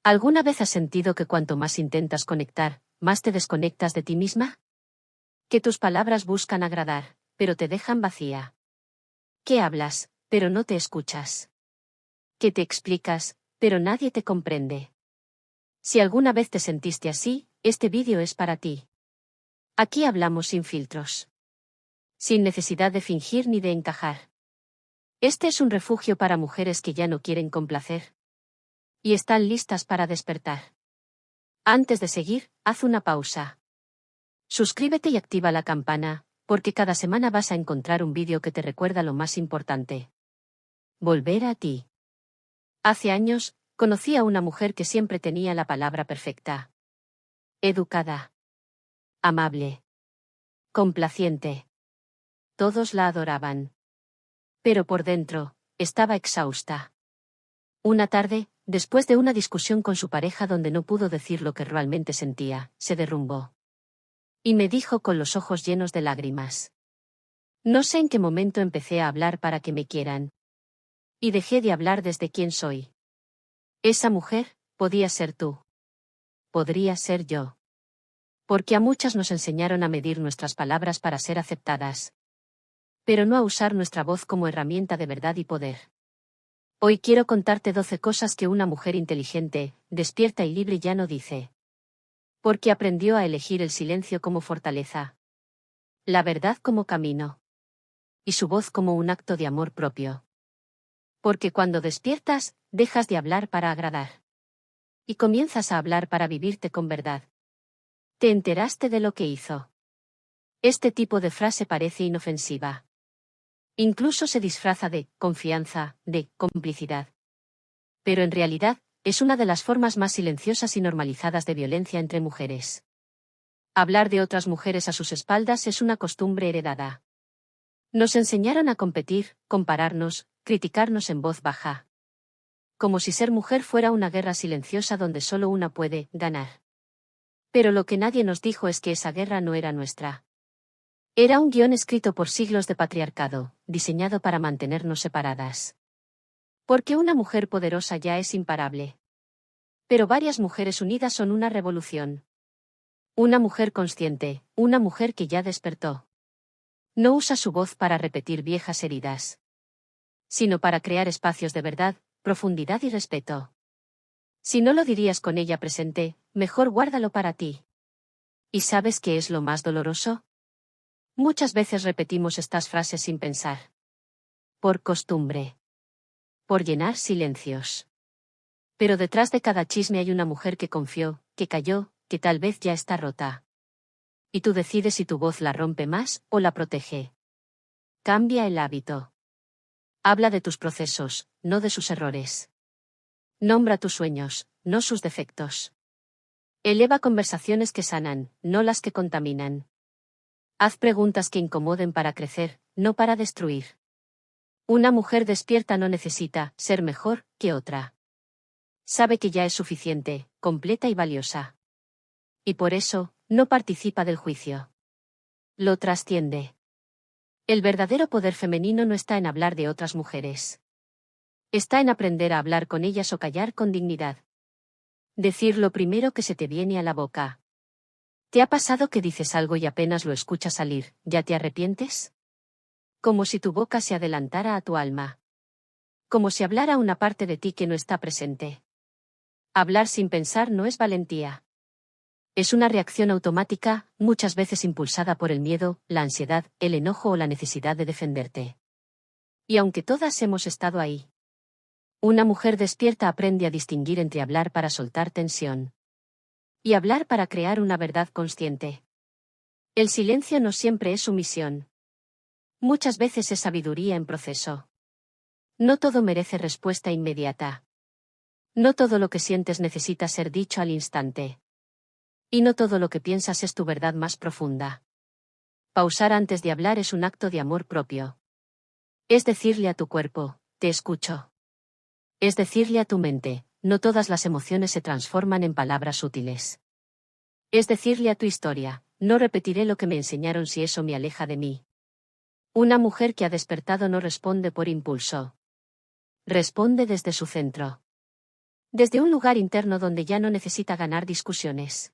¿Alguna vez has sentido que cuanto más intentas conectar, más te desconectas de ti misma? Que tus palabras buscan agradar, pero te dejan vacía. Que hablas, pero no te escuchas. Que te explicas, pero nadie te comprende. Si alguna vez te sentiste así, este vídeo es para ti. Aquí hablamos sin filtros. Sin necesidad de fingir ni de encajar. Este es un refugio para mujeres que ya no quieren complacer. Y están listas para despertar. Antes de seguir, haz una pausa. Suscríbete y activa la campana, porque cada semana vas a encontrar un vídeo que te recuerda lo más importante. Volver a ti. Hace años, conocí a una mujer que siempre tenía la palabra perfecta. Educada. Amable. Complaciente. Todos la adoraban. Pero por dentro, estaba exhausta. Una tarde, después de una discusión con su pareja donde no pudo decir lo que realmente sentía, se derrumbó. Y me dijo con los ojos llenos de lágrimas. No sé en qué momento empecé a hablar para que me quieran. Y dejé de hablar desde quién soy. Esa mujer, podía ser tú. Podría ser yo. Porque a muchas nos enseñaron a medir nuestras palabras para ser aceptadas. Pero no a usar nuestra voz como herramienta de verdad y poder. Hoy quiero contarte 12 cosas que una mujer inteligente, despierta y libre ya no dice. Porque aprendió a elegir el silencio como fortaleza. La verdad como camino. Y su voz como un acto de amor propio. Porque cuando despiertas, dejas de hablar para agradar. Y comienzas a hablar para vivirte con verdad. ¿Te enteraste de lo que hizo? Este tipo de frase parece inofensiva. Incluso se disfraza de confianza, de complicidad. Pero en realidad, es una de las formas más silenciosas y normalizadas de violencia entre mujeres. Hablar de otras mujeres a sus espaldas es una costumbre heredada. Nos enseñaron a competir, compararnos, criticarnos en voz baja. Como si ser mujer fuera una guerra silenciosa donde solo una puede ganar. Pero lo que nadie nos dijo es que esa guerra no era nuestra. Era un guión escrito por siglos de patriarcado, diseñado para mantenernos separadas. Porque una mujer poderosa ya es imparable. Pero varias mujeres unidas son una revolución. Una mujer consciente, una mujer que ya despertó. No usa su voz para repetir viejas heridas, sino para crear espacios de verdad, profundidad y respeto. Si no lo dirías con ella presente, mejor guárdalo para ti. ¿Y sabes qué es lo más doloroso? Muchas veces repetimos estas frases sin pensar. Por costumbre. Por llenar silencios. Pero detrás de cada chisme hay una mujer que confió, que cayó, que tal vez ya está rota. Y tú decides si tu voz la rompe más o la protege. Cambia el hábito. Habla de tus procesos, no de sus errores. Nombra tus sueños, no sus defectos. Eleva conversaciones que sanan, no las que contaminan. Haz preguntas que incomoden para crecer, no para destruir. Una mujer despierta no necesita ser mejor que otra. Sabe que ya es suficiente, completa y valiosa. Y por eso, no participa del juicio. Lo trasciende. El verdadero poder femenino no está en hablar de otras mujeres. Está en aprender a hablar con ellas o callar con dignidad. Decir lo primero que se te viene a la boca. ¿Te ha pasado que dices algo y apenas lo escuchas salir, ya te arrepientes? Como si tu boca se adelantara a tu alma. Como si hablara una parte de ti que no está presente. Hablar sin pensar no es valentía. Es una reacción automática, muchas veces impulsada por el miedo, la ansiedad, el enojo o la necesidad de defenderte. Y aunque todas hemos estado ahí. Una mujer despierta aprende a distinguir entre hablar para soltar tensión. Y hablar para crear una verdad consciente. El silencio no siempre es sumisión. Muchas veces es sabiduría en proceso. No todo merece respuesta inmediata. No todo lo que sientes necesita ser dicho al instante. Y no todo lo que piensas es tu verdad más profunda. Pausar antes de hablar es un acto de amor propio. Es decirle a tu cuerpo, te escucho. Es decirle a tu mente, no todas las emociones se transforman en palabras útiles. Es decirle a tu historia, no repetiré lo que me enseñaron si eso me aleja de mí. Una mujer que ha despertado no responde por impulso. Responde desde su centro. Desde un lugar interno donde ya no necesita ganar discusiones,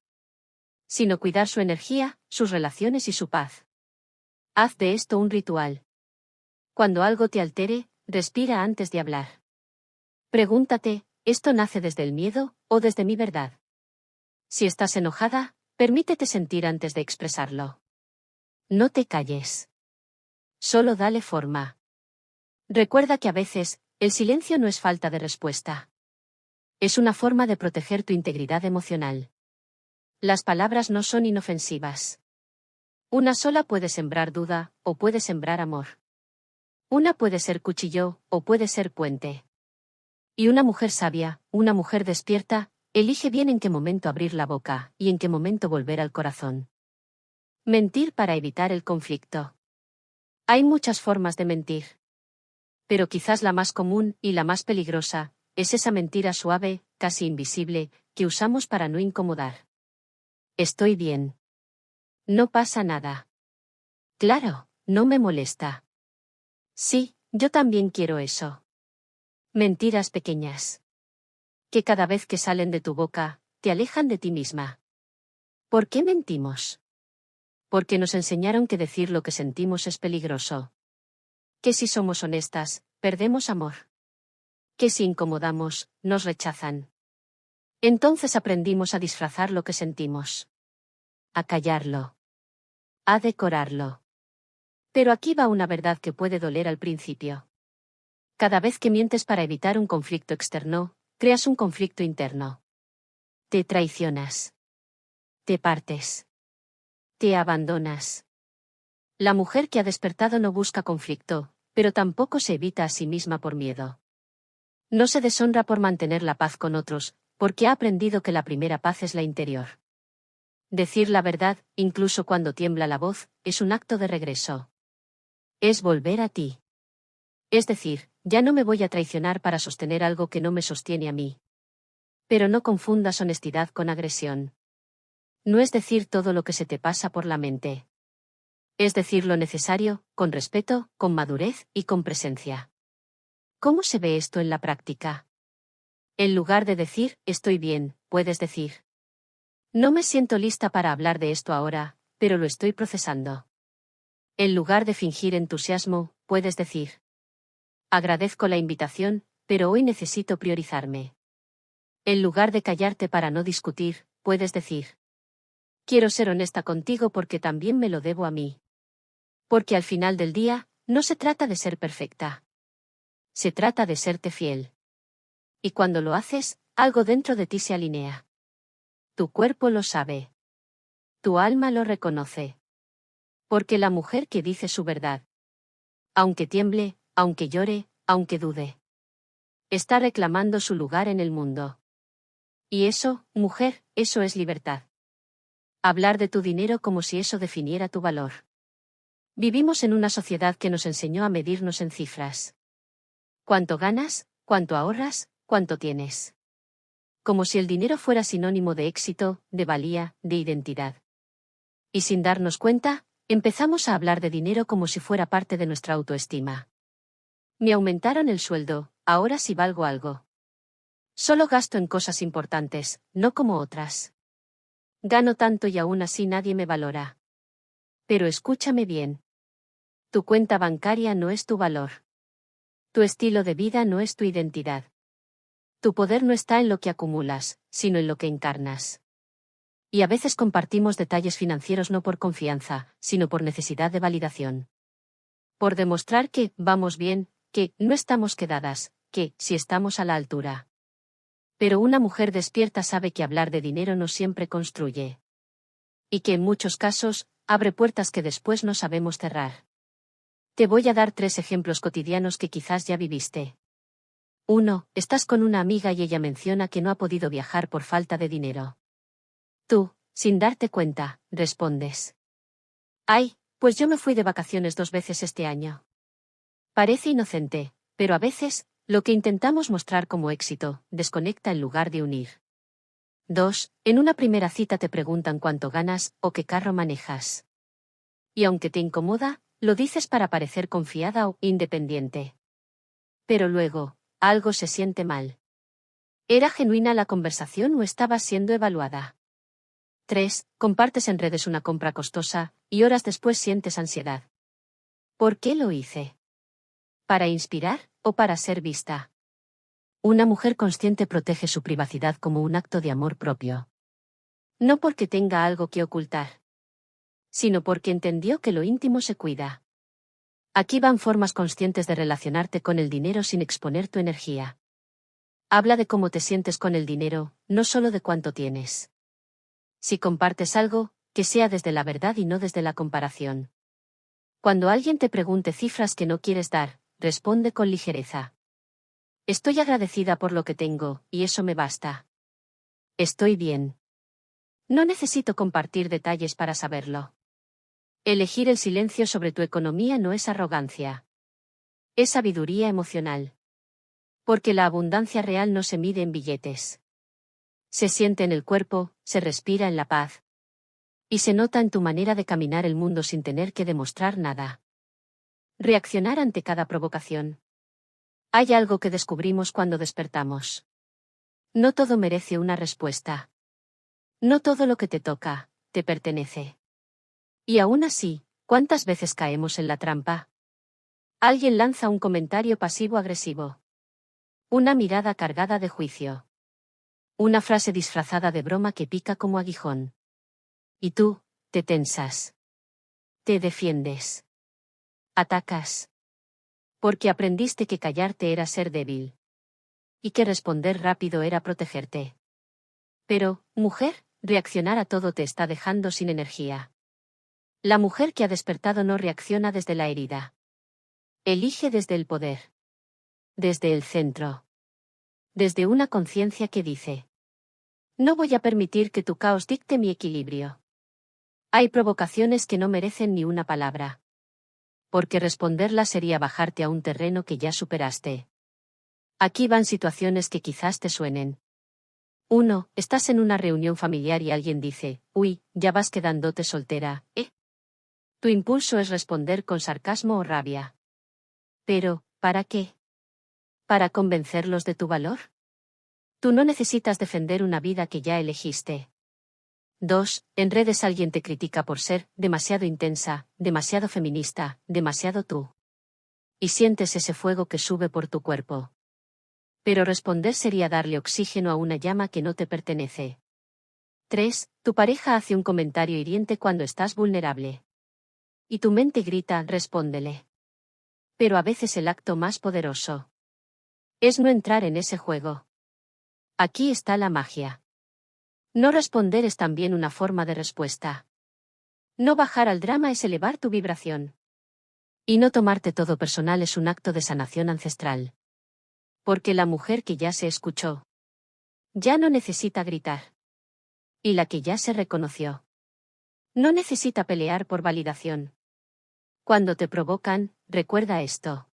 sino cuidar su energía, sus relaciones y su paz. Haz de esto un ritual. Cuando algo te altere, respira antes de hablar. Pregúntate, ¿esto nace desde el miedo o desde mi verdad? Si estás enojada, permítete sentir antes de expresarlo. No te calles. Solo dale forma. Recuerda que a veces, el silencio no es falta de respuesta. Es una forma de proteger tu integridad emocional. Las palabras no son inofensivas. Una sola puede sembrar duda, o puede sembrar amor. Una puede ser cuchillo, o puede ser puente. Y una mujer sabia, una mujer despierta, elige bien en qué momento abrir la boca, y en qué momento volver al corazón. Mentir para evitar el conflicto. Hay muchas formas de mentir. Pero quizás la más común, y la más peligrosa, es esa mentira suave, casi invisible, que usamos para no incomodar. Estoy bien. No pasa nada. Claro, no me molesta. Sí, yo también quiero eso. Mentiras pequeñas. Que cada vez que salen de tu boca, te alejan de ti misma. ¿Por qué mentimos? Porque nos enseñaron que decir lo que sentimos es peligroso. Que si somos honestas, perdemos amor. Que si incomodamos, nos rechazan. Entonces aprendimos a disfrazar lo que sentimos. A callarlo. A decorarlo. Pero aquí va una verdad que puede doler al principio. Cada vez que mientes para evitar un conflicto externo, creas un conflicto interno. Te traicionas. Te partes. Te abandonas. La mujer que ha despertado no busca conflicto, pero tampoco se evita a sí misma por miedo. No se deshonra por mantener la paz con otros, porque ha aprendido que la primera paz es la interior. Decir la verdad, incluso cuando tiembla la voz, es un acto de regreso. Es volver a ti. Es decir, ya no me voy a traicionar para sostener algo que no me sostiene a mí. Pero no confundas honestidad con agresión. No es decir todo lo que se te pasa por la mente. Es decir lo necesario, con respeto, con madurez y con presencia. ¿Cómo se ve esto en la práctica? En lugar de decir, estoy bien, puedes decir: no me siento lista para hablar de esto ahora, pero lo estoy procesando. En lugar de fingir entusiasmo, puedes decir: agradezco la invitación, pero hoy necesito priorizarme. En lugar de callarte para no discutir, puedes decir: quiero ser honesta contigo porque también me lo debo a mí. Porque al final del día, no se trata de ser perfecta. Se trata de serte fiel. Y cuando lo haces, algo dentro de ti se alinea. Tu cuerpo lo sabe. Tu alma lo reconoce. Porque la mujer que dice su verdad, aunque tiemble, aunque llore, aunque dude, está reclamando su lugar en el mundo. Y eso, mujer, eso es libertad. Hablar de tu dinero como si eso definiera tu valor. Vivimos en una sociedad que nos enseñó a medirnos en cifras. ¿Cuánto ganas? ¿Cuánto ahorras? ¿Cuánto tienes? Como si el dinero fuera sinónimo de éxito, de valía, de identidad. Y sin darnos cuenta, empezamos a hablar de dinero como si fuera parte de nuestra autoestima. Me aumentaron el sueldo, ahora sí valgo algo. Solo gasto en cosas importantes, no como otras. Gano tanto y aún así nadie me valora. Pero escúchame bien. Tu cuenta bancaria no es tu valor. Tu estilo de vida no es tu identidad. Tu poder no está en lo que acumulas, sino en lo que encarnas. Y a veces compartimos detalles financieros no por confianza, sino por necesidad de validación. Por demostrar que vamos bien, que no estamos quedadas, que si estamos a la altura. Pero una mujer despierta sabe que hablar de dinero no siempre construye. Y que en muchos casos, abre puertas que después no sabemos cerrar. Te voy a dar 3 ejemplos cotidianos que quizás ya viviste. 1. Estás con una amiga y ella menciona que no ha podido viajar por falta de dinero. Tú, sin darte cuenta, respondes: ay, pues yo me fui de vacaciones 2 veces este año. Parece inocente, pero a veces, lo que intentamos mostrar como éxito, desconecta en lugar de unir. 2. En una primera cita te preguntan cuánto ganas o qué carro manejas. Y aunque te incomoda, lo dices para parecer confiada o independiente. Pero luego, algo se siente mal. ¿Era genuina la conversación o estaba siendo evaluada? 3. Compartes en redes una compra costosa, y horas después sientes ansiedad. ¿Por qué lo hice? ¿Para inspirar, o para ser vista? Una mujer consciente protege su privacidad como un acto de amor propio. No porque tenga algo que ocultar, sino porque entendió que lo íntimo se cuida. Aquí van formas conscientes de relacionarte con el dinero sin exponer tu energía. Habla de cómo te sientes con el dinero, no solo de cuánto tienes. Si compartes algo, que sea desde la verdad y no desde la comparación. Cuando alguien te pregunte cifras que no quieres dar, responde con ligereza. Estoy agradecida por lo que tengo, y eso me basta. Estoy bien. No necesito compartir detalles para saberlo. Elegir el silencio sobre tu economía no es arrogancia. Es sabiduría emocional. Porque la abundancia real no se mide en billetes. Se siente en el cuerpo, se respira en la paz. Y se nota en tu manera de caminar el mundo sin tener que demostrar nada. Reaccionar ante cada provocación. Hay algo que descubrimos cuando despertamos. No todo merece una respuesta. No todo lo que te toca, te pertenece. Y aún así, ¿cuántas veces caemos en la trampa? Alguien lanza un comentario pasivo-agresivo. Una mirada cargada de juicio. Una frase disfrazada de broma que pica como aguijón. Y tú, te tensas. Te defiendes. Atacas. Porque aprendiste que callarte era ser débil. Y que responder rápido era protegerte. Pero, mujer, reaccionar a todo te está dejando sin energía. La mujer que ha despertado no reacciona desde la herida. Elige desde el poder. Desde el centro. Desde una conciencia que dice: no voy a permitir que tu caos dicte mi equilibrio. Hay provocaciones que no merecen ni una palabra. Porque responderlas sería bajarte a un terreno que ya superaste. Aquí van situaciones que quizás te suenen. 1. Estás en una reunión familiar y alguien dice: uy, ya vas quedándote soltera, ¿eh? Tu impulso es responder con sarcasmo o rabia. Pero, ¿para qué? ¿Para convencerlos de tu valor? Tú no necesitas defender una vida que ya elegiste. 2. En redes alguien te critica por ser demasiado intensa, demasiado feminista, demasiado tú. Y sientes ese fuego que sube por tu cuerpo. Pero responder sería darle oxígeno a una llama que no te pertenece. 3. Tu pareja hace un comentario hiriente cuando estás vulnerable. Y tu mente grita: respóndele. Pero a veces el acto más poderoso es no entrar en ese juego. Aquí está la magia. No responder es también una forma de respuesta. No bajar al drama es elevar tu vibración. Y no tomarte todo personal es un acto de sanación ancestral. Porque la mujer que ya se escuchó ya no necesita gritar. Y la que ya se reconoció no necesita pelear por validación. Cuando te provocan, recuerda esto.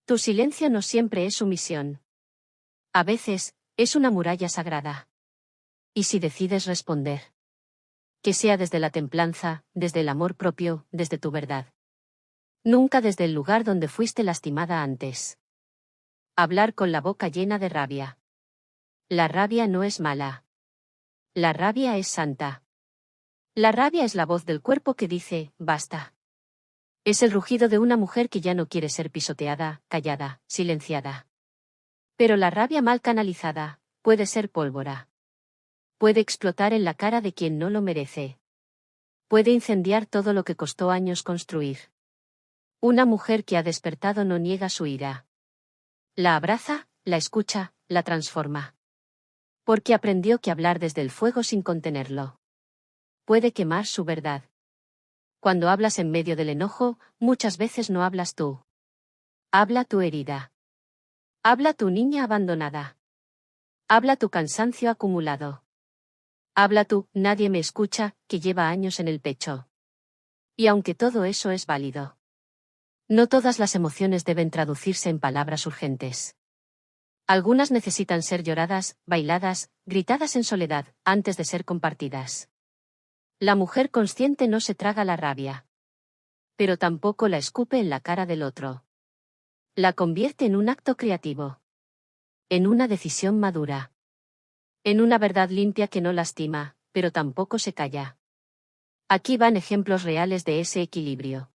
Tu silencio no siempre es sumisión. A veces, es una muralla sagrada. ¿Y si decides responder? Que sea desde la templanza, desde el amor propio, desde tu verdad. Nunca desde el lugar donde fuiste lastimada antes. Hablar con la boca llena de rabia. La rabia no es mala. La rabia es santa. La rabia es la voz del cuerpo que dice: basta. Es el rugido de una mujer que ya no quiere ser pisoteada, callada, silenciada. Pero la rabia mal canalizada puede ser pólvora. Puede explotar en la cara de quien no lo merece. Puede incendiar todo lo que costó años construir. Una mujer que ha despertado no niega su ira. La abraza, la escucha, la transforma. Porque aprendió que hablar desde el fuego sin contenerlo puede quemar su verdad. Cuando hablas en medio del enojo, muchas veces no hablas tú. Habla tu herida. Habla tu niña abandonada. Habla tu cansancio acumulado. Habla tú, nadie me escucha, que lleva años en el pecho. Y aunque todo eso es válido, no todas las emociones deben traducirse en palabras urgentes. Algunas necesitan ser lloradas, bailadas, gritadas en soledad, antes de ser compartidas. La mujer consciente no se traga la rabia. Pero tampoco la escupe en la cara del otro. La convierte en un acto creativo. En una decisión madura. En una verdad limpia que no lastima, pero tampoco se calla. Aquí van ejemplos reales de ese equilibrio.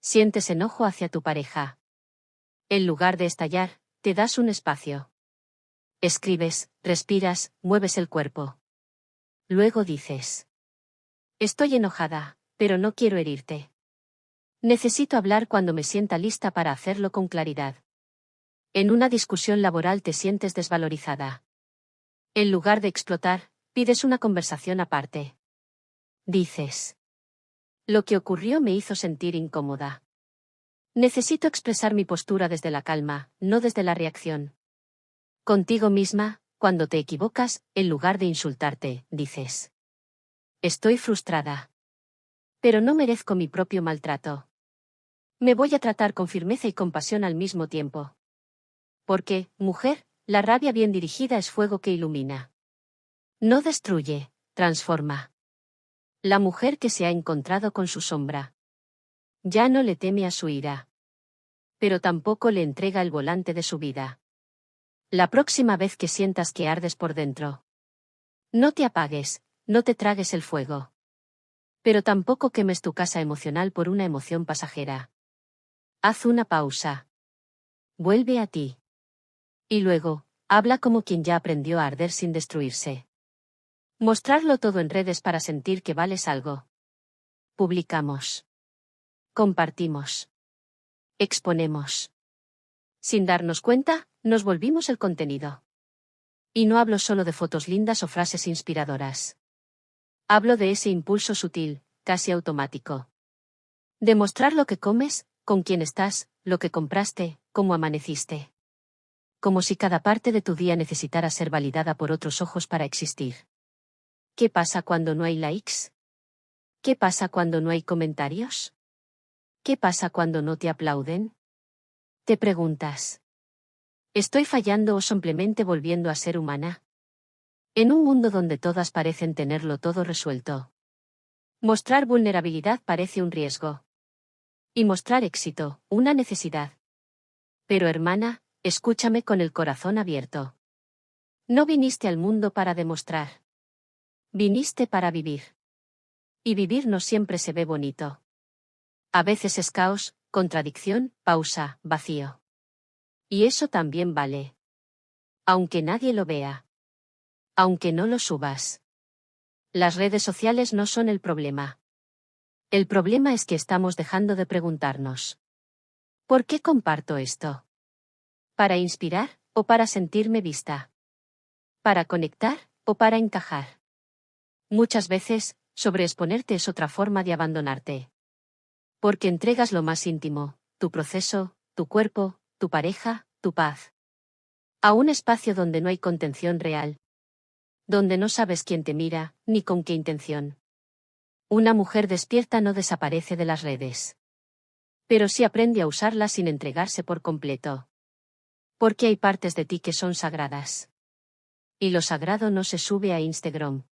Sientes enojo hacia tu pareja. En lugar de estallar, te das un espacio. Escribes, respiras, mueves el cuerpo. Luego dices: estoy enojada, pero no quiero herirte. Necesito hablar cuando me sienta lista para hacerlo con claridad. En una discusión laboral te sientes desvalorizada. En lugar de explotar, pides una conversación aparte. Dices: lo que ocurrió me hizo sentir incómoda. Necesito expresar mi postura desde la calma, no desde la reacción. Contigo misma, cuando te equivocas, en lugar de insultarte, dices: estoy frustrada. Pero no merezco mi propio maltrato. Me voy a tratar con firmeza y compasión al mismo tiempo. Porque, mujer, la rabia bien dirigida es fuego que ilumina. No destruye, transforma. La mujer que se ha encontrado con su sombra. Ya no le teme a su ira. Pero tampoco le entrega el volante de su vida. La próxima vez que sientas que ardes por dentro, no te apagues, no te tragues el fuego. Pero tampoco quemes tu casa emocional por una emoción pasajera. Haz una pausa. Vuelve a ti. Y luego, habla como quien ya aprendió a arder sin destruirse. Mostrarlo todo en redes para sentir que vales algo. Publicamos. Compartimos. Exponemos. Sin darnos cuenta, nos volvimos el contenido. Y no hablo solo de fotos lindas o frases inspiradoras. Hablo de ese impulso sutil, casi automático. De mostrar lo que comes, con quién estás, lo que compraste, cómo amaneciste. Como si cada parte de tu día necesitara ser validada por otros ojos para existir. ¿Qué pasa cuando no hay likes? ¿Qué pasa cuando no hay comentarios? ¿Qué pasa cuando no te aplauden? Te preguntas: ¿estoy fallando o simplemente volviendo a ser humana? En un mundo donde todas parecen tenerlo todo resuelto. Mostrar vulnerabilidad parece un riesgo. Y mostrar éxito, una necesidad. Pero hermana, escúchame con el corazón abierto. No viniste al mundo para demostrar. Viniste para vivir. Y vivir no siempre se ve bonito. A veces es caos, contradicción, pausa, vacío. Y eso también vale. Aunque nadie lo vea. Aunque no lo subas. Las redes sociales no son el problema. El problema es que estamos dejando de preguntarnos: ¿por qué comparto esto? ¿Para inspirar, o para sentirme vista? ¿Para conectar, o para encajar? Muchas veces, sobreexponerte es otra forma de abandonarte. Porque entregas lo más íntimo, tu proceso, tu cuerpo, tu pareja, tu paz. A un espacio donde no hay contención real. Donde no sabes quién te mira, ni con qué intención. Una mujer despierta no desaparece de las redes. Pero sí aprende a usarlas sin entregarse por completo. Porque hay partes de ti que son sagradas. Y lo sagrado no se sube a Instagram.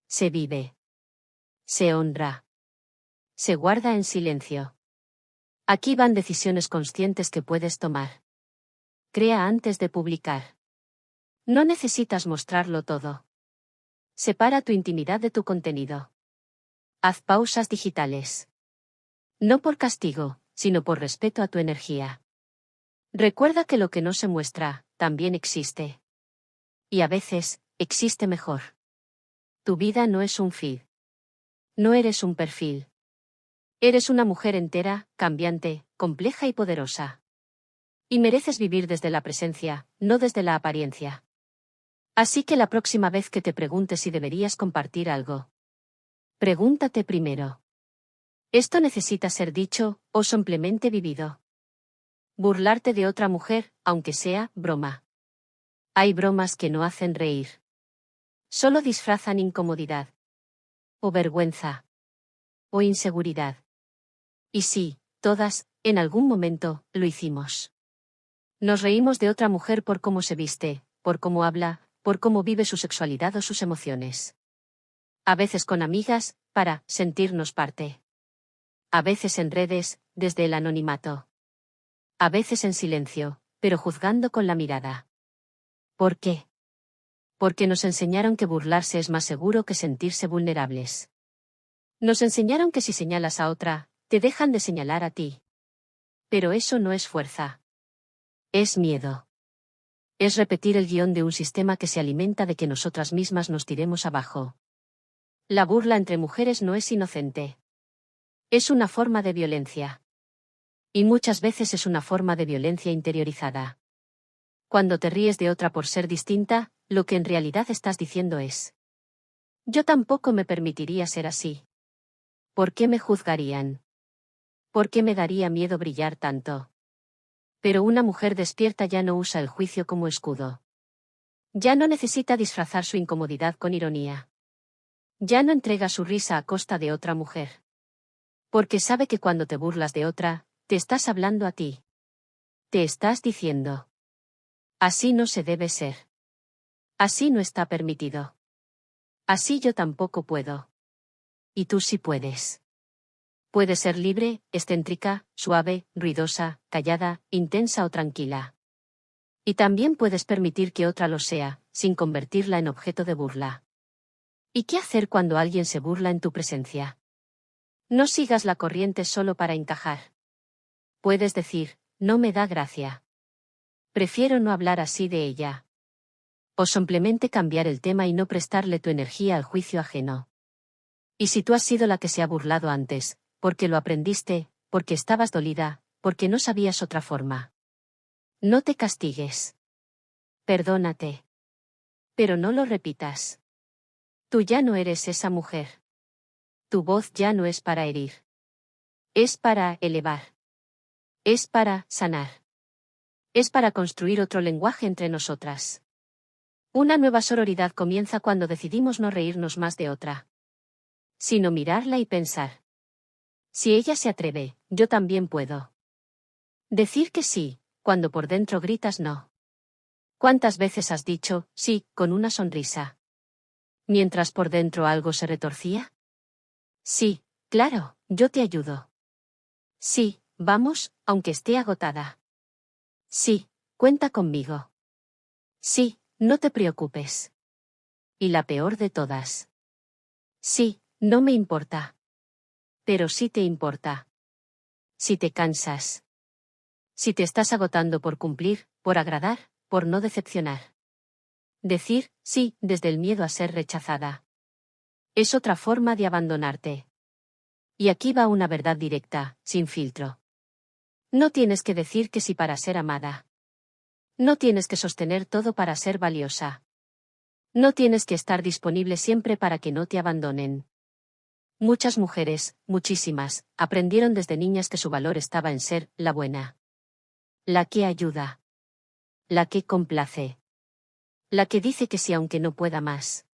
Se vive. Se honra. Se guarda en silencio. Aquí van decisiones conscientes que puedes tomar. Crea antes de publicar. No necesitas mostrarlo todo. Separa tu intimidad de tu contenido. Haz pausas digitales. No por castigo, sino por respeto a tu energía. Recuerda que lo que no se muestra, también existe. Y a veces, existe mejor. Tu vida no es un feed. No eres un perfil. Eres una mujer entera, cambiante, compleja y poderosa. Y mereces vivir desde la presencia, no desde la apariencia. Así que la próxima vez que te preguntes si deberías compartir algo, pregúntate primero: ¿esto necesita ser dicho, o simplemente vivido? Burlarte de otra mujer, aunque sea broma. Hay bromas que no hacen reír. Solo disfrazan incomodidad. O vergüenza. O inseguridad. Y sí, todas, en algún momento, lo hicimos. Nos reímos de otra mujer por cómo se viste, por cómo habla, por cómo vive su sexualidad o sus emociones. A veces con amigas, para sentirnos parte. A veces en redes, desde el anonimato. A veces en silencio, pero juzgando con la mirada. ¿Por qué? Porque nos enseñaron que burlarse es más seguro que sentirse vulnerables. Nos enseñaron que si señalas a otra, te dejan de señalar a ti. Pero eso no es fuerza. Es miedo. Es repetir el guión de un sistema que se alimenta de que nosotras mismas nos tiremos abajo. La burla entre mujeres no es inocente. Es una forma de violencia. Y muchas veces es una forma de violencia interiorizada. Cuando te ríes de otra por ser distinta, lo que en realidad estás diciendo es: yo tampoco me permitiría ser así. ¿Por qué me juzgarían? ¿Por qué me daría miedo brillar tanto? Pero una mujer despierta ya no usa el juicio como escudo. Ya no necesita disfrazar su incomodidad con ironía. Ya no entrega su risa a costa de otra mujer. Porque sabe que cuando te burlas de otra, te estás hablando a ti. Te estás diciendo: así no se debe ser. Así no está permitido. Así yo tampoco puedo. Y tú sí puedes. Puedes ser libre, excéntrica, suave, ruidosa, callada, intensa o tranquila. Y también puedes permitir que otra lo sea, sin convertirla en objeto de burla. ¿Y qué hacer cuando alguien se burla en tu presencia? No sigas la corriente solo para encajar. Puedes decir: no me da gracia. Prefiero no hablar así de ella. O simplemente cambiar el tema y no prestarle tu energía al juicio ajeno. Y si tú has sido la que se ha burlado antes, porque lo aprendiste, porque estabas dolida, porque no sabías otra forma. No te castigues. Perdónate. Pero no lo repitas. Tú ya no eres esa mujer. Tu voz ya no es para herir. Es para elevar. Es para sanar. Es para construir otro lenguaje entre nosotras. Una nueva sororidad comienza cuando decidimos no reírnos más de otra, sino mirarla y pensar: si ella se atreve, yo también puedo. Decir que sí, cuando por dentro gritas no. ¿Cuántas veces has dicho sí, con una sonrisa, mientras por dentro algo se retorcía? Sí, claro, yo te ayudo. Sí, vamos, aunque esté agotada. Sí, cuenta conmigo. Sí, no te preocupes. Y la peor de todas: sí, no me importa. Pero sí te importa. Si te cansas. Si te estás agotando por cumplir, por agradar, por no decepcionar. Decir sí desde el miedo a ser rechazada es otra forma de abandonarte. Y aquí va una verdad directa, sin filtro. No tienes que decir que sí para ser amada. No tienes que sostener todo para ser valiosa. No tienes que estar disponible siempre para que no te abandonen. Muchas mujeres, muchísimas, aprendieron desde niñas que su valor estaba en ser la buena. La que ayuda. La que complace. La que dice que sí aunque no pueda más.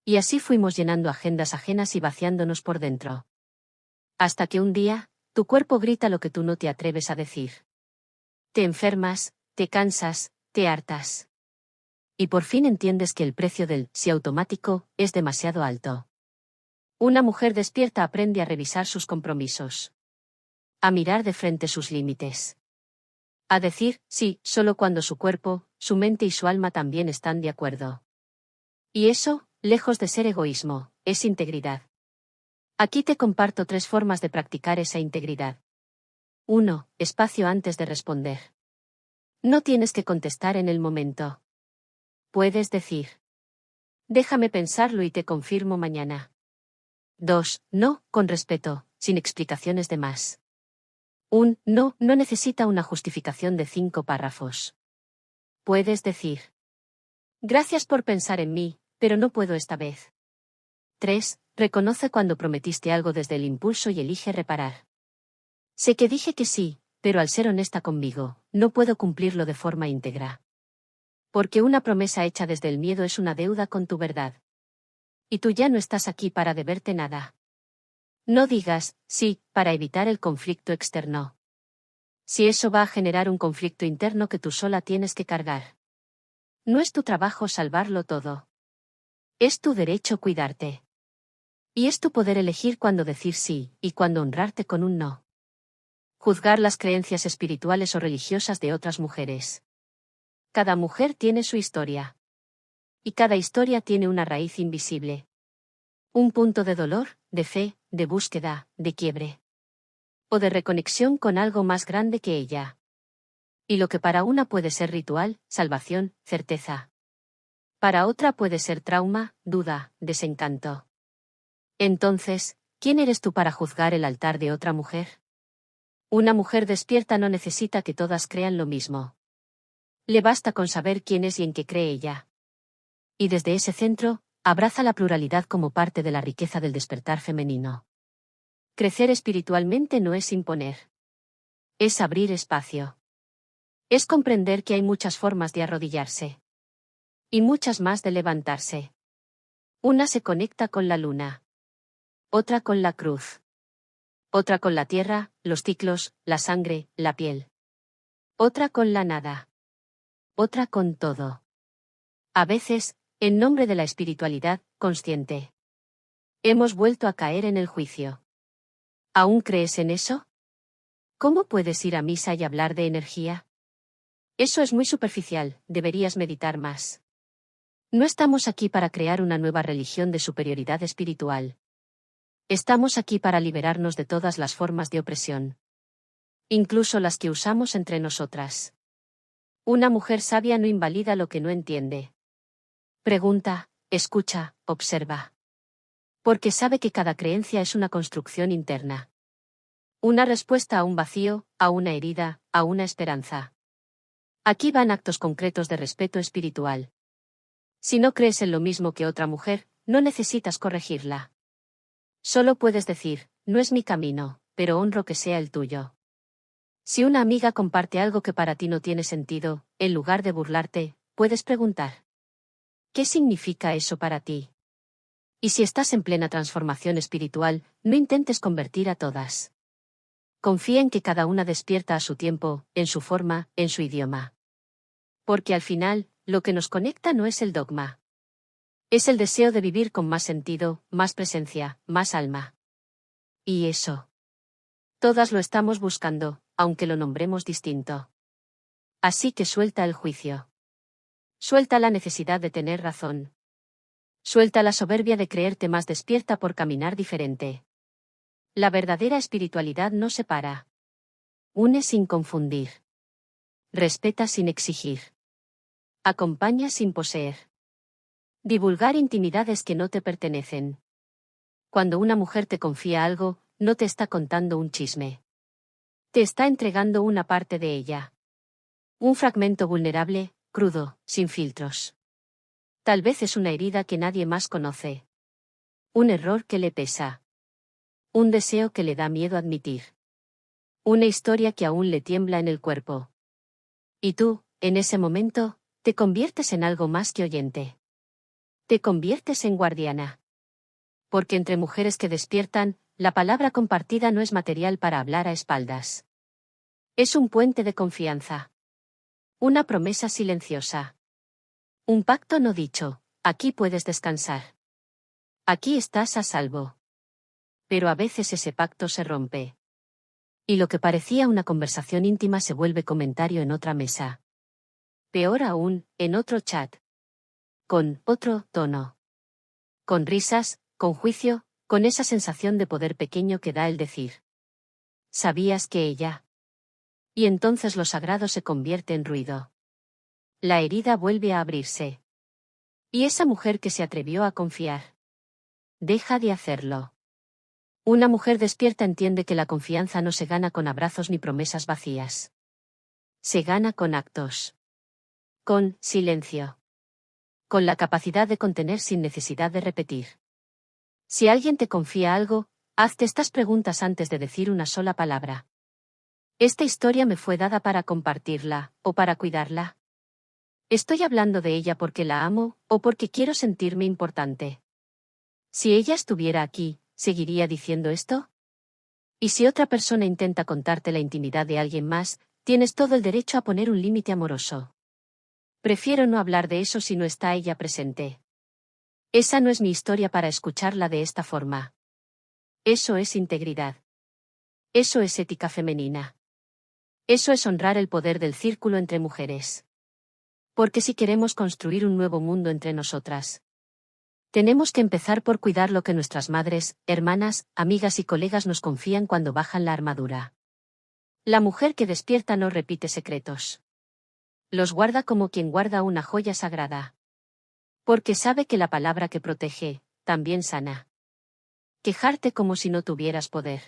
Y así fuimos llenando agendas ajenas y vaciándonos por dentro. Hasta que un día, tu cuerpo grita lo que tú no te atreves a decir. Te enfermas, te cansas, te hartas. Y por fin entiendes que el precio del sí automático es demasiado alto. Una mujer despierta aprende a revisar sus compromisos. A mirar de frente sus límites. A decir sí solo cuando su cuerpo, su mente y su alma también están de acuerdo. Y eso, lejos de ser egoísmo, es integridad. Aquí te comparto 3 formas de practicar esa integridad. 1. Espacio antes de responder. No tienes que contestar en el momento. Puedes decir: déjame pensarlo y te confirmo mañana. 2. No, con respeto, sin explicaciones de más. Un no no necesita una justificación de 5 párrafos. Puedes decir: gracias por pensar en mí, pero no puedo esta vez. 3. Reconoce cuando prometiste algo desde el impulso y elige reparar. Sé que dije que sí, pero al ser honesta conmigo, no puedo cumplirlo de forma íntegra. Porque una promesa hecha desde el miedo es una deuda con tu verdad. Y tú ya no estás aquí para deberte nada. No digas sí para evitar el conflicto externo. Si eso va a generar un conflicto interno que tú sola tienes que cargar. No es tu trabajo salvarlo todo. Es tu derecho cuidarte. Y es tu poder elegir cuándo decir sí y cuándo honrarte con un no. Juzgar las creencias espirituales o religiosas de otras mujeres. Cada mujer tiene su historia. Y cada historia tiene una raíz invisible. Un punto de dolor, de fe, de búsqueda, de quiebre. O de reconexión con algo más grande que ella. Y lo que para una puede ser ritual, salvación, certeza. Para otra puede ser trauma, duda, desencanto. Entonces, ¿quién eres tú para juzgar el altar de otra mujer? Una mujer despierta no necesita que todas crean lo mismo. Le basta con saber quién es y en qué cree ella. Y desde ese centro, abraza la pluralidad como parte de la riqueza del despertar femenino. Crecer espiritualmente no es imponer. Es abrir espacio. Es comprender que hay muchas formas de arrodillarse. Y muchas más de levantarse. Una se conecta con la luna. Otra con la cruz. Otra con la tierra, los ciclos, la sangre, la piel. Otra con la nada. Otra con todo. A veces, en nombre de la espiritualidad consciente. Hemos vuelto a caer en el juicio. ¿Aún crees en eso? ¿Cómo puedes ir a misa y hablar de energía? Eso es muy superficial, deberías meditar más. No estamos aquí para crear una nueva religión de superioridad espiritual. Estamos aquí para liberarnos de todas las formas de opresión. Incluso las que usamos entre nosotras. Una mujer sabia no invalida lo que no entiende. Pregunta, escucha, observa. Porque sabe que cada creencia es una construcción interna. Una respuesta a un vacío, a una herida, a una esperanza. Aquí van actos concretos de respeto espiritual. Si no crees en lo mismo que otra mujer, no necesitas corregirla. Solo puedes decir, no es mi camino, pero honro que sea el tuyo. Si una amiga comparte algo que para ti no tiene sentido, en lugar de burlarte, puedes preguntar. ¿Qué significa eso para ti? Y si estás en plena transformación espiritual, no intentes convertir a todas. Confía en que cada una despierta a su tiempo, en su forma, en su idioma. Porque al final, lo que nos conecta no es el dogma. Es el deseo de vivir con más sentido, más presencia, más alma. Y eso. Todas lo estamos buscando, aunque lo nombremos distinto. Así que suelta el juicio. Suelta la necesidad de tener razón. Suelta la soberbia de creerte más despierta por caminar diferente. La verdadera espiritualidad no separa. Une sin confundir. Respeta sin exigir. Acompaña sin poseer. Divulgar intimidades que no te pertenecen. Cuando una mujer te confía algo, no te está contando un chisme. Te está entregando una parte de ella. Un fragmento vulnerable, crudo, sin filtros. Tal vez es una herida que nadie más conoce. Un error que le pesa. Un deseo que le da miedo admitir. Una historia que aún le tiembla en el cuerpo. Y tú, en ese momento, te conviertes en algo más que oyente. Te conviertes en guardiana. Porque entre mujeres que despiertan, la palabra compartida no es material para hablar a espaldas. Es un puente de confianza. Una promesa silenciosa. Un pacto no dicho, aquí puedes descansar. Aquí estás a salvo. Pero a veces ese pacto se rompe. Y lo que parecía una conversación íntima se vuelve comentario en otra mesa. Peor aún, en otro chat. Con otro tono. Con risas, con juicio, con esa sensación de poder pequeño que da el decir. ¿Sabías que ella? Y entonces lo sagrado se convierte en ruido. La herida vuelve a abrirse. Y esa mujer que se atrevió a confiar. Deja de hacerlo. Una mujer despierta entiende que la confianza no se gana con abrazos ni promesas vacías. Se gana con actos. Con silencio. Con la capacidad de contener sin necesidad de repetir. Si alguien te confía algo, hazte estas preguntas antes de decir una sola palabra. ¿Esta historia me fue dada para compartirla, o para cuidarla? ¿Estoy hablando de ella porque la amo, o porque quiero sentirme importante? Si ella estuviera aquí, ¿seguiría diciendo esto? Y si otra persona intenta contarte la intimidad de alguien más, tienes todo el derecho a poner un límite amoroso. Prefiero no hablar de eso si no está ella presente. Esa no es mi historia para escucharla de esta forma. Eso es integridad. Eso es ética femenina. Eso es honrar el poder del círculo entre mujeres. Porque si queremos construir un nuevo mundo entre nosotras, tenemos que empezar por cuidar lo que nuestras madres, hermanas, amigas y colegas nos confían cuando bajan la armadura. La mujer que despierta no repite secretos. Los guarda como quien guarda una joya sagrada. Porque sabe que la palabra que protege, también sana. Quejarte como si no tuvieras poder.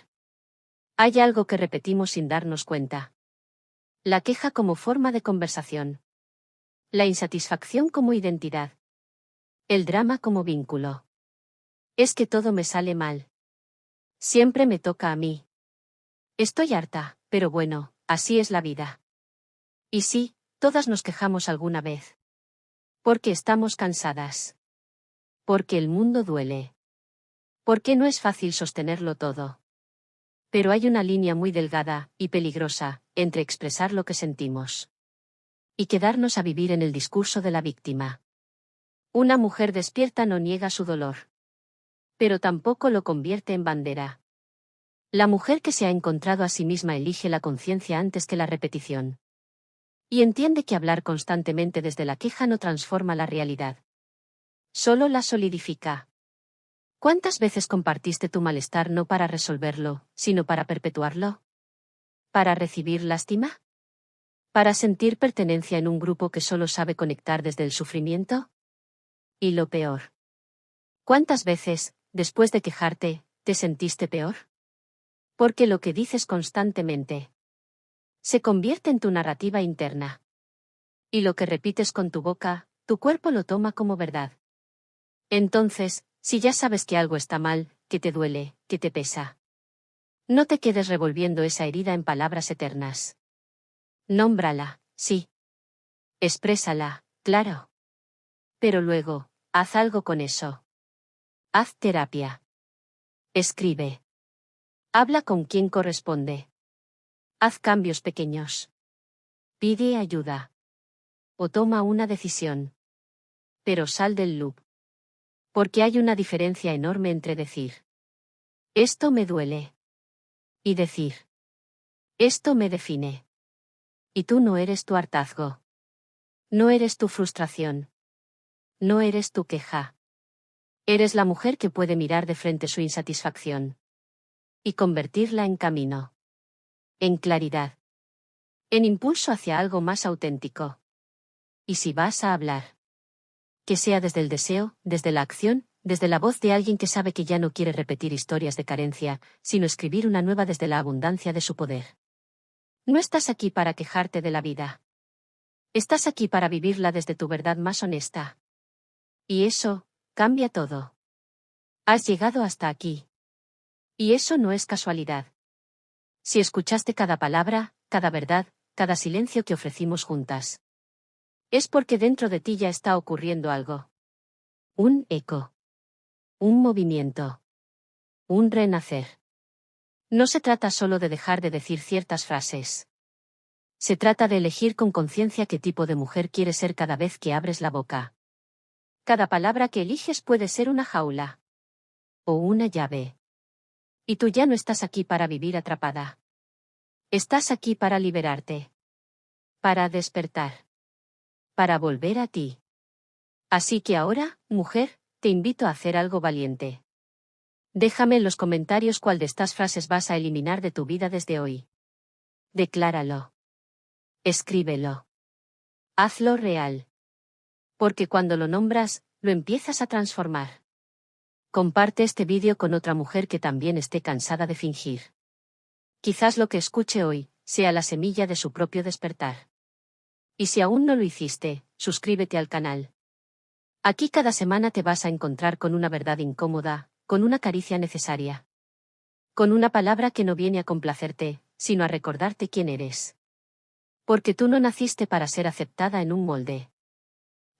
Hay algo que repetimos sin darnos cuenta. La queja como forma de conversación. La insatisfacción como identidad. El drama como vínculo. Es que todo me sale mal. Siempre me toca a mí. Estoy harta, pero bueno, así es la vida. Y sí, todas nos quejamos alguna vez. Porque estamos cansadas. Porque el mundo duele. Porque no es fácil sostenerlo todo. Pero hay una línea muy delgada, y peligrosa, entre expresar lo que sentimos y quedarnos a vivir en el discurso de la víctima. Una mujer despierta no niega su dolor. Pero tampoco lo convierte en bandera. La mujer que se ha encontrado a sí misma elige la conciencia antes que la repetición. Y entiende que hablar constantemente desde la queja no transforma la realidad. Solo la solidifica. ¿Cuántas veces compartiste tu malestar no para resolverlo, sino para perpetuarlo? ¿Para recibir lástima? ¿Para sentir pertenencia en un grupo que solo sabe conectar desde el sufrimiento? Y lo peor. ¿Cuántas veces, después de quejarte, te sentiste peor? Porque lo que dices constantemente se convierte en tu narrativa interna. Y lo que repites con tu boca, tu cuerpo lo toma como verdad. Entonces, si ya sabes que algo está mal, que te duele, que te pesa, no te quedes revolviendo esa herida en palabras eternas. Nómbrala, sí. Exprésala, claro. Pero luego, haz algo con eso. Haz terapia. Escribe. Habla con quien corresponde. Haz cambios pequeños. Pide ayuda. O toma una decisión. Pero sal del loop. Porque hay una diferencia enorme entre decir: esto me duele. Y decir: esto me define. Y tú no eres tu hartazgo. No eres tu frustración. No eres tu queja. Eres la mujer que puede mirar de frente su insatisfacción. Y convertirla en camino. En claridad. En impulso hacia algo más auténtico. Y si vas a hablar, que sea desde el deseo, desde la acción, desde la voz de alguien que sabe que ya no quiere repetir historias de carencia, sino escribir una nueva desde la abundancia de su poder. No estás aquí para quejarte de la vida. Estás aquí para vivirla desde tu verdad más honesta. Y eso cambia todo. Has llegado hasta aquí. Y eso no es casualidad. Si escuchaste cada palabra, cada verdad, cada silencio que ofrecimos juntas, es porque dentro de ti ya está ocurriendo algo. Un eco. Un movimiento. Un renacer. No se trata solo de dejar de decir ciertas frases. Se trata de elegir con conciencia qué tipo de mujer quieres ser cada vez que abres la boca. Cada palabra que eliges puede ser una jaula. O una llave. Y tú ya no estás aquí para vivir atrapada. Estás aquí para liberarte. Para despertar. Para volver a ti. Así que ahora, mujer, te invito a hacer algo valiente. Déjame en los comentarios cuál de estas frases vas a eliminar de tu vida desde hoy. Decláralo. Escríbelo. Hazlo real. Porque cuando lo nombras, lo empiezas a transformar. Comparte este vídeo con otra mujer que también esté cansada de fingir. Quizás lo que escuche hoy sea la semilla de su propio despertar. Y si aún no lo hiciste, suscríbete al canal. Aquí cada semana te vas a encontrar con una verdad incómoda, con una caricia necesaria. Con una palabra que no viene a complacerte, sino a recordarte quién eres. Porque tú no naciste para ser aceptada en un molde.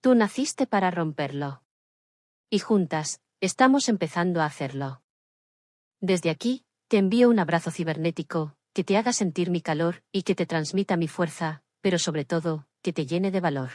Tú naciste para romperlo. Y juntas, estamos empezando a hacerlo. Desde aquí, te envío un abrazo cibernético, que te haga sentir mi calor y que te transmita mi fuerza, pero sobre todo, que te llene de valor.